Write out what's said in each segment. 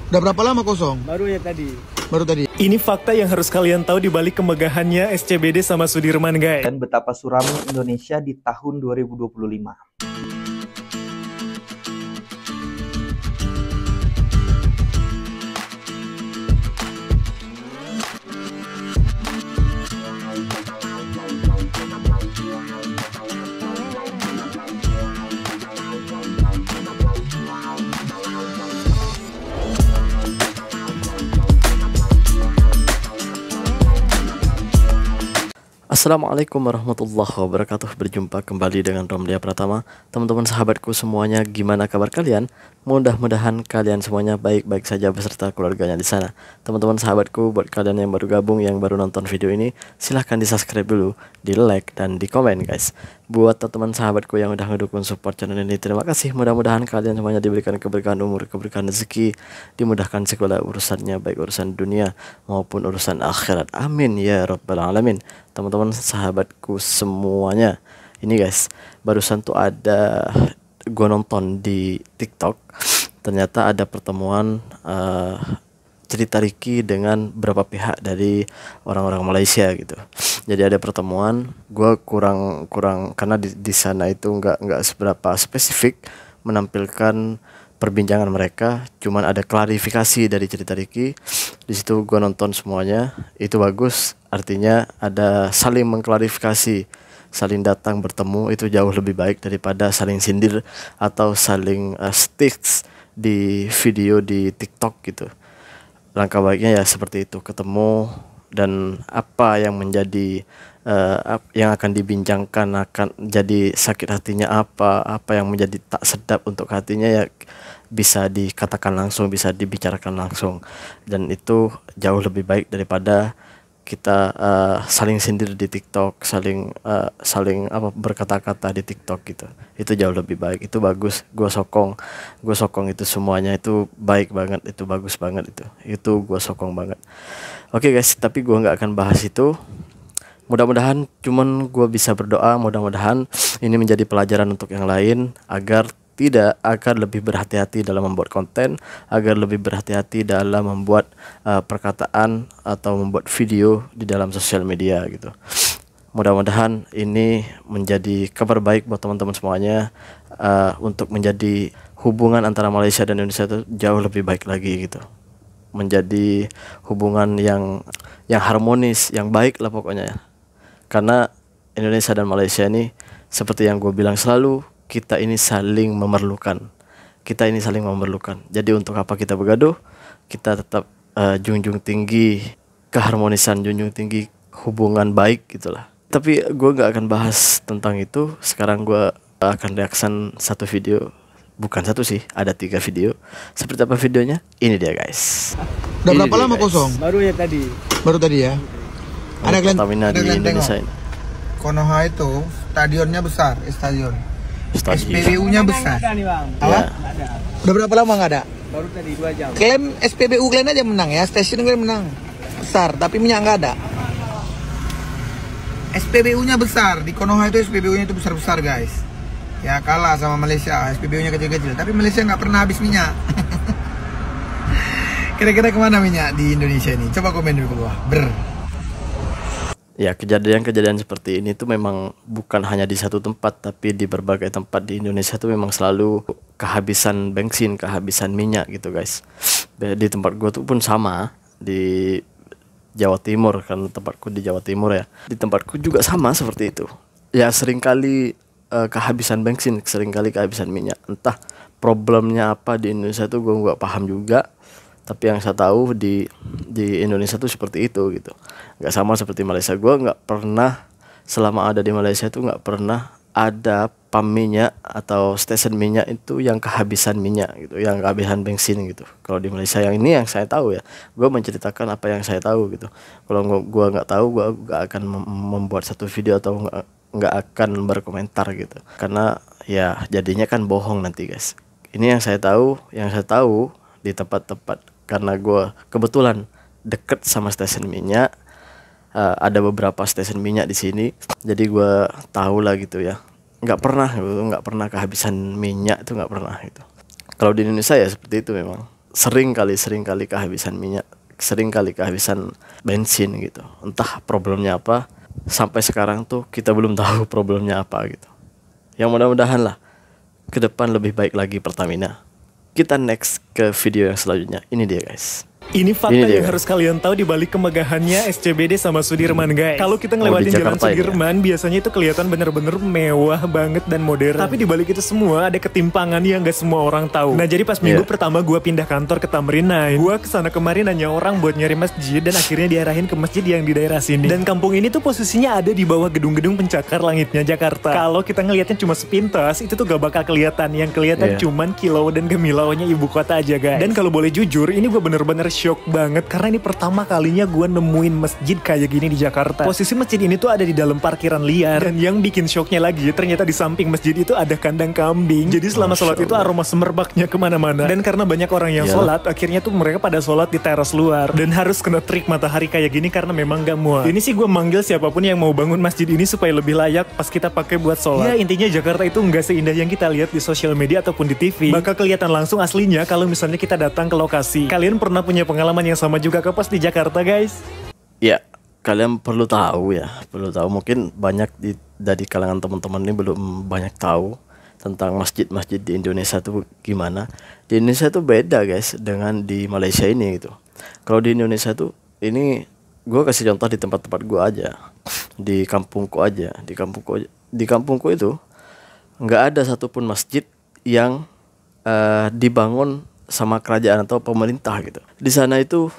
Udah berapa lama kosong? Baru ya tadi. Baru tadi. Ini fakta yang harus kalian tahu di balik kemegahannya SCBD sama Sudirman, guys. Dan betapa suramnya Indonesia di tahun 2025. Assalamualaikum warahmatullahi wabarakatuh. Berjumpa kembali dengan Romlia Pratama. Teman-teman sahabatku semuanya, gimana kabar kalian? Mudah-mudahan kalian semuanya baik-baik saja beserta keluarganya di sana. Teman-teman sahabatku, buat kalian yang baru gabung, yang baru nonton video ini, silahkan di subscribe dulu, di like dan di komen guys. Buat teman-teman sahabatku yang udah ngedukung support channel ini, terima kasih. Mudah-mudahan kalian semuanya diberikan keberkahan umur, keberkahan rezeki, dimudahkan segala urusannya, baik urusan dunia maupun urusan akhirat. Amin ya rabbal alamin. Teman-teman sahabatku semuanya, ini guys, barusan tuh ada gue nonton di TikTok, ternyata ada pertemuan cerita Ricky dengan beberapa pihak dari orang-orang Malaysia gitu. Jadi ada pertemuan, gue kurang karena di sana itu nggak seberapa spesifik menampilkan perbincangan mereka, cuman ada klarifikasi dari cerita Ricky. Di situ gue nonton semuanya, itu bagus, artinya ada saling mengklarifikasi, saling datang bertemu, itu jauh lebih baik daripada saling sindir atau saling sticks di video di TikTok gitu. Langkah baiknya ya seperti itu, ketemu dan apa yang menjadi yang akan dibincangkan, akan jadi sakit hatinya apa yang menjadi tak sedap untuk hatinya ya bisa dikatakan langsung, bisa dibicarakan langsung, dan itu jauh lebih baik daripada kita saling sindir di TikTok, saling berkata-kata di TikTok gitu. Itu jauh lebih baik, itu bagus. Gue sokong itu semuanya, itu baik banget, itu bagus banget, itu gue sokong banget. Oke guys, tapi gue nggak akan bahas itu. Mudah-mudahan, cuman gue bisa berdoa mudah-mudahan ini menjadi pelajaran untuk yang lain, agar lebih berhati-hati dalam membuat konten, agar lebih berhati-hati dalam membuat perkataan atau membuat video di dalam sosial media gitu. Mudah-mudahan ini menjadi kabar baik buat teman-teman semuanya, untuk menjadi hubungan antara Malaysia dan Indonesia itu jauh lebih baik lagi gitu. Menjadi hubungan yang harmonis, yang baik lah pokoknya ya. Karena Indonesia dan Malaysia ini seperti yang gue bilang selalu, kita ini saling memerlukan. Jadi untuk apa kita bergaduh? Kita tetap junjung tinggi keharmonisan, junjung tinggi hubungan baik gitulah. Tapi gue gak akan bahas tentang itu. Sekarang gue akan reaction satu video. Bukan satu sih, ada 3 video. Seperti apa videonya? Ini dia guys. Udah berapa lama kosong? Baru ya tadi. Baru tadi ya. Ada Pertamina di Indonesia ini. Konoha itu stadionnya besar, stadion. SPBU-nya besar. Apa? Udah berapa lama nggak ada? Baru tadi 2 jam. Klaim SPBU kalian aja menang ya, stasiun kalian menang besar, tapi minyak nggak ada. SPBU-nya besar, di Konoha itu SPBU-nya itu besar-besar guys. Ya kalah sama Malaysia, SPBU-nya kecil-kecil, tapi Malaysia nggak pernah habis minyak. Kira-kira kemana minyak di Indonesia ini? Coba komen dulu ke bawah. Ya, kejadian-kejadian seperti ini tuh memang bukan hanya di satu tempat, tapi di berbagai tempat di Indonesia tuh memang selalu kehabisan bensin, kehabisan minyak gitu guys. Di tempat gue tuh pun sama, di Jawa Timur, kan tempatku di Jawa Timur ya. Di tempatku juga sama seperti itu. Ya seringkali kehabisan bensin, seringkali kehabisan minyak. Entah problemnya apa di Indonesia tuh gue nggak paham juga. Tapi yang saya tahu di Indonesia tuh seperti itu gitu. Nggak sama seperti Malaysia. Gue nggak pernah, selama ada di Malaysia tuh nggak pernah ada pam minyak atau stasiun minyak itu yang kehabisan minyak gitu, yang kehabisan bensin gitu. Kalau di Malaysia yang ini yang saya tahu ya, gue menceritakan apa yang saya tahu gitu. Kalau gue nggak tahu, gue nggak akan membuat satu video atau nggak akan berkomentar gitu. Karena ya jadinya kan bohong nanti guys. Ini yang saya tahu di tempat-tempat. Karena gue kebetulan deket sama stasiun minyak, ada beberapa stasiun minyak di sini, jadi gue tahu lah gitu ya. Nggak pernah kehabisan minyak itu, nggak pernah gitu. Kalau di Indonesia ya seperti itu memang. sering kali kehabisan minyak, sering kali kehabisan bensin gitu. Entah problemnya apa, sampai sekarang tuh kita belum tahu problemnya apa gitu. Yang mudah-mudahan lah ke depan lebih baik lagi Pertamina. Kita next ke video yang selanjutnya. Ini dia guys. Ini fakta Ini dia. yang harus kalian tahu di balik kemegahannya SCBD sama Sudirman guys. Kalau kita ngelewatin di jalan Jakarta ini ya? Sudirman, biasanya itu kelihatan bener-bener mewah banget dan modern. Tapi di balik itu semua ada ketimpangan yang gak semua orang tahu. Nah jadi pas minggu pertama gue pindah kantor ke Tamrin 9, gue kesana kemarin nanya orang buat nyari masjid dan akhirnya diarahin ke masjid yang di daerah sini. Dan kampung ini tuh posisinya ada di bawah gedung-gedung pencakar langitnya Jakarta. Kalau kita ngelihatnya cuma sepintas, itu tuh gak bakal kelihatan. Yang kelihatan cuman kilau dan gemilaunya ibu kota aja guys. Dan kalau boleh jujur, ini gue bener-bener shock banget karena ini pertama kalinya gue nemuin masjid kayak gini di Jakarta. Posisi masjid ini tuh ada di dalam parkiran liar, dan yang bikin shocknya lagi ternyata di samping masjid itu ada kandang kambing. Jadi selama sholat itu aroma semerbaknya kemana-mana. Dan karena banyak orang yang sholat, akhirnya tuh mereka pada sholat di teras luar dan harus kena trik matahari kayak gini karena memang gak muat. Ini sih gue manggil siapapun yang mau bangun masjid ini supaya lebih layak pas kita pakai buat sholat. Ya intinya Jakarta itu nggak seindah yang kita lihat di sosial media ataupun di TV. Bakal kelihatan langsung aslinya kalau misalnya kita datang ke lokasi. Kalian pernah punya pengalaman yang sama juga ke pas di Jakarta guys? Ya, kalian perlu tahu ya, perlu tahu. Mungkin banyak dari kalangan teman-teman ini belum banyak tahu tentang masjid-masjid di Indonesia tuh gimana. Di Indonesia tuh beda guys dengan di Malaysia ini gitu. Kalau di Indonesia tuh ini gue kasih contoh di tempat-tempat gue aja, di kampungku aja, di kampungku itu nggak ada satupun masjid yang dibangun sama kerajaan atau pemerintah gitu. Di sana itu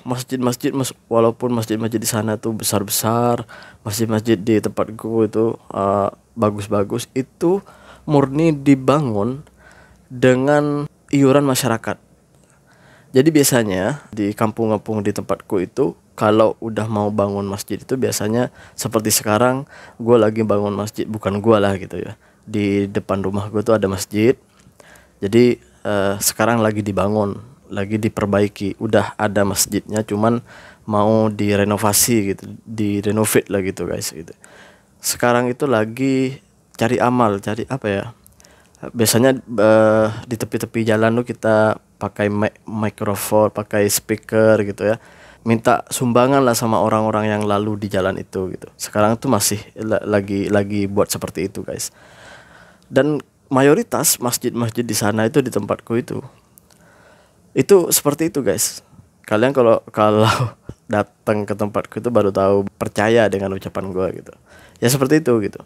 masjid-masjid, walaupun masjid-masjid di sana tuh besar-besar, masjid-masjid di tempatku itu bagus-bagus, itu murni dibangun dengan iuran masyarakat. Jadi biasanya di kampung-kampung di tempatku itu kalau udah mau bangun masjid itu biasanya seperti sekarang gue lagi bangun masjid, bukan gue lah gitu ya. Di depan rumah gue tuh ada masjid. Jadi sekarang lagi dibangun, lagi diperbaiki, udah ada masjidnya, cuman mau direnovasi gitu, direnovate lah gitu guys gitu. Sekarang itu lagi cari amal, cari apa ya? Biasanya di tepi-tepi jalan tuh kita pakai mikrofon, pakai speaker gitu ya. Minta sumbangan lah sama orang-orang yang lalu di jalan itu gitu. Sekarang tuh masih lagi buat seperti itu guys. Dan mayoritas masjid-masjid di sana itu di tempatku itu seperti itu guys. Kalian kalau datang ke tempatku itu baru tahu, percaya dengan ucapan gue gitu. Ya seperti itu gitu.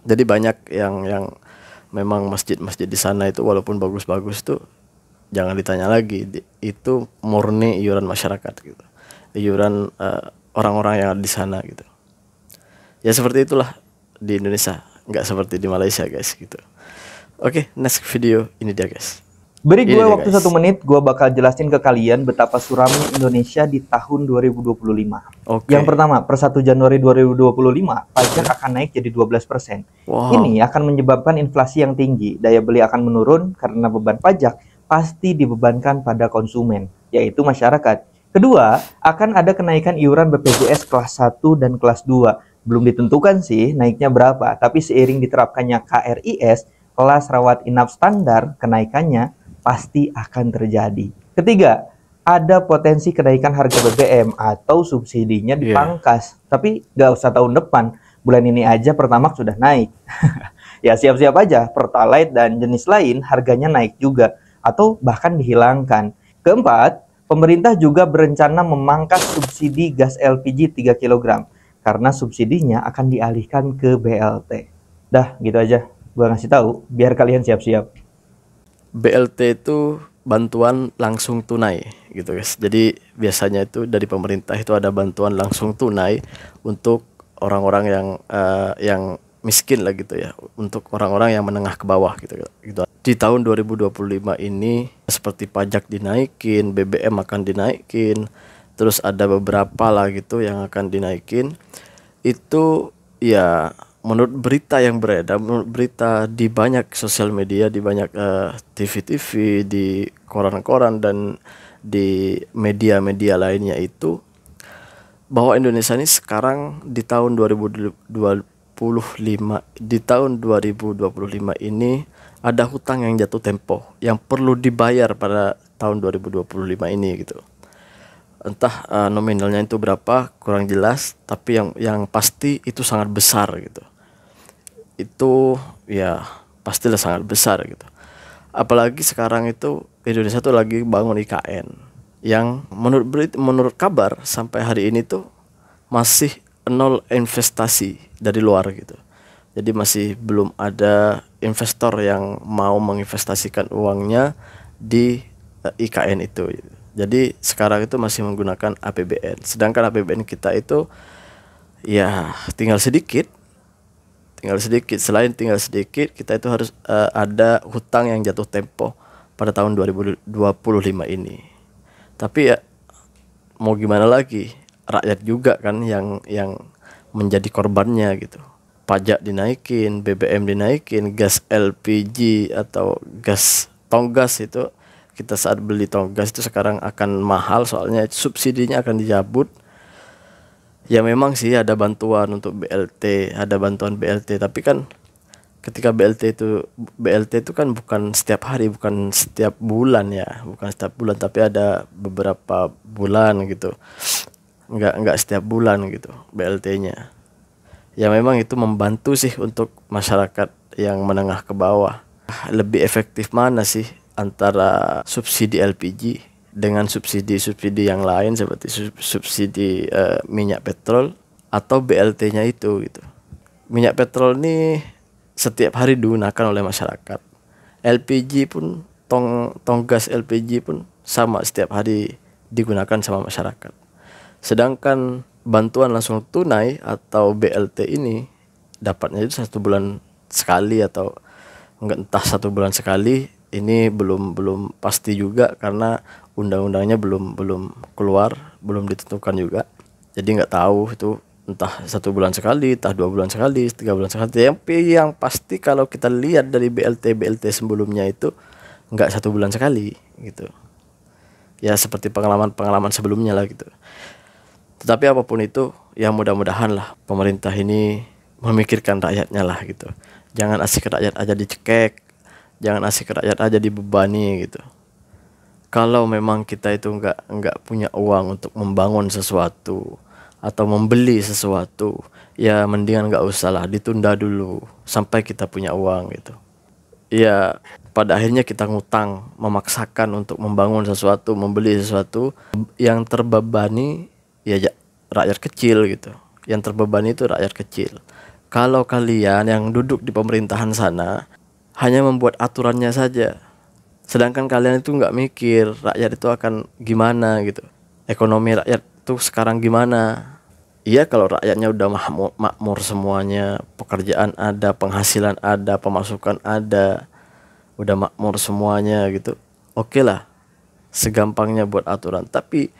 Jadi banyak yang memang masjid-masjid di sana itu walaupun bagus-bagus tuh jangan ditanya lagi, itu murni iuran masyarakat gitu. Iuran orang-orang yang ada di sana gitu. Ya seperti itulah di Indonesia, nggak seperti di Malaysia guys gitu. Oke, next video ini dia guys. Beri gue waktu 1 menit, gue bakal jelasin ke kalian betapa suramnya Indonesia di tahun 2025. Yang pertama, per 1 Januari 2025, pajak akan naik jadi 12%. Ini akan menyebabkan inflasi yang tinggi, daya beli akan menurun karena beban pajak pasti dibebankan pada konsumen, yaitu masyarakat. Kedua, akan ada kenaikan iuran BPJS kelas 1 dan kelas 2. Belum ditentukan sih naiknya berapa, tapi seiring diterapkannya KRIS, kelas rawat inap standar, kenaikannya pasti akan terjadi. Ketiga, ada potensi kenaikan harga BBM atau subsidinya dipangkas. Tapi nggak usah tahun depan, bulan ini aja Pertamax sudah naik. Ya siap-siap aja, Pertalite dan jenis lain harganya naik juga, atau bahkan dihilangkan. Keempat, pemerintah juga berencana memangkas subsidi gas LPG 3 kg, karena subsidinya akan dialihkan ke BLT. Dah, gitu aja. Gua ngasih tahu biar kalian siap-siap. BLT itu bantuan langsung tunai gitu guys. Jadi biasanya itu dari pemerintah itu ada bantuan langsung tunai untuk orang-orang yang miskin lah gitu ya, untuk orang-orang yang menengah ke bawah gitu. Di tahun 2025 ini seperti pajak dinaikin, BBM akan dinaikin, terus ada beberapa lah gitu yang akan dinaikin. Itu ya menurut berita yang beredar, menurut berita di banyak sosial media, di banyak TV-TV, di koran-koran dan di media-media lainnya itu, bahwa Indonesia ini sekarang di tahun 2025 ini ada hutang yang jatuh tempo yang perlu dibayar pada tahun 2025 ini gitu. Entah nominalnya itu berapa kurang jelas, tapi yang pasti itu sangat besar gitu. Itu ya pastilah sangat besar gitu. Apalagi sekarang itu Indonesia tuh lagi bangun IKN yang menurut kabar sampai hari ini tuh masih nol investasi dari luar gitu. Jadi masih belum ada investor yang mau menginvestasikan uangnya di IKN itu. Jadi sekarang itu masih menggunakan APBN. Sedangkan APBN kita itu ya tinggal sedikit. Selain tinggal sedikit, kita itu harus ada hutang yang jatuh tempo pada tahun 2025 ini. Tapi ya mau gimana lagi? Rakyat juga kan yang menjadi korbannya gitu. Pajak dinaikin, BBM dinaikin, gas LPG atau tonggas itu, kita saat beli tonggas itu sekarang akan mahal soalnya subsidinya akan dicabut. Ya memang sih ada bantuan untuk BLT, ada bantuan BLT, tapi kan ketika BLT itu kan bukan setiap hari, bukan setiap bulan ya, tapi ada beberapa bulan gitu. Enggak setiap bulan gitu BLT-nya. Ya memang itu membantu sih untuk masyarakat yang menengah ke bawah. Lebih efektif mana sih antara subsidi LPG dengan subsidi yang lain seperti subsidi minyak petrol atau BLT-nya itu gitu. Minyak petrol ini setiap hari digunakan oleh masyarakat. LPG pun tong gas LPG pun sama, setiap hari digunakan sama masyarakat. Sedangkan bantuan langsung tunai atau BLT ini dapatnya itu 1 bulan sekali atau entah 1 bulan sekali. Ini belum pasti juga karena undang-undangnya belum keluar, belum ditentukan juga. Jadi nggak tahu itu entah 1 bulan sekali, entah 2 bulan sekali, 3 bulan sekali. Yang pasti kalau kita lihat dari BLT sebelumnya itu nggak 1 bulan sekali gitu. Ya seperti pengalaman sebelumnya lah gitu. Tetapi apapun itu, ya mudah-mudahan lah pemerintah ini memikirkan rakyatnya lah gitu. Jangan asik rakyat aja dicekek, jangan asik rakyat aja dibebani gitu. Kalau memang kita itu nggak punya uang untuk membangun sesuatu atau membeli sesuatu, ya mendingan nggak usah lah, ditunda dulu sampai kita punya uang gitu. Ya pada akhirnya kita ngutang, memaksakan untuk membangun sesuatu, membeli sesuatu, yang terbebani ya rakyat kecil gitu. Yang terbebani itu rakyat kecil. Kalau kalian yang duduk di pemerintahan sana hanya membuat aturannya saja, sedangkan kalian itu nggak mikir rakyat itu akan gimana gitu, ekonomi rakyat itu sekarang gimana. Iya, kalau rakyatnya udah makmur semuanya, pekerjaan ada, penghasilan ada, pemasukan ada, udah makmur semuanya gitu, oke lah, segampangnya buat aturan. Tapi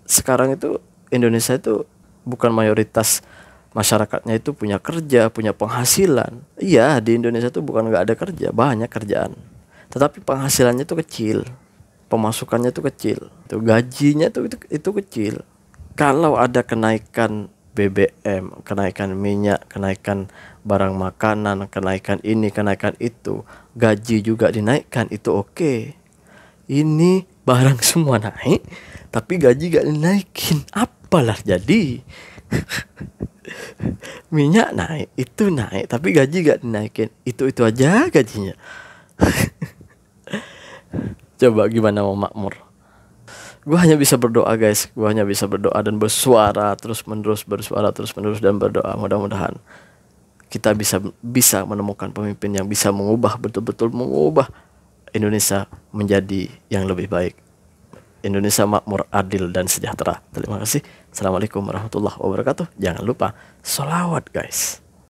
sekarang itu Indonesia itu bukan mayoritas masyarakatnya itu punya kerja, punya penghasilan. Iya, di Indonesia itu bukan nggak ada kerja, banyak kerjaan. Tetapi penghasilannya itu kecil, pemasukannya itu kecil, tuh gajinya itu kecil. Kalau ada kenaikan BBM, kenaikan minyak, kenaikan barang makanan, kenaikan ini, kenaikan itu, gaji juga dinaikkan, itu oke. Ini barang semua naik, tapi gaji gak dinaikin, apalah jadi. Minyak naik, itu naik, tapi gaji gak dinaikin, itu aja gajinya. Coba gimana mau makmur? Gue hanya bisa berdoa guys, gue hanya bisa berdoa dan bersuara terus menerus dan berdoa. Mudah-mudahan kita bisa menemukan pemimpin yang bisa betul-betul mengubah Indonesia menjadi yang lebih baik. Indonesia makmur, adil dan sejahtera. Terima kasih. Assalamualaikum warahmatullahi wabarakatuh. Jangan lupa sholawat guys.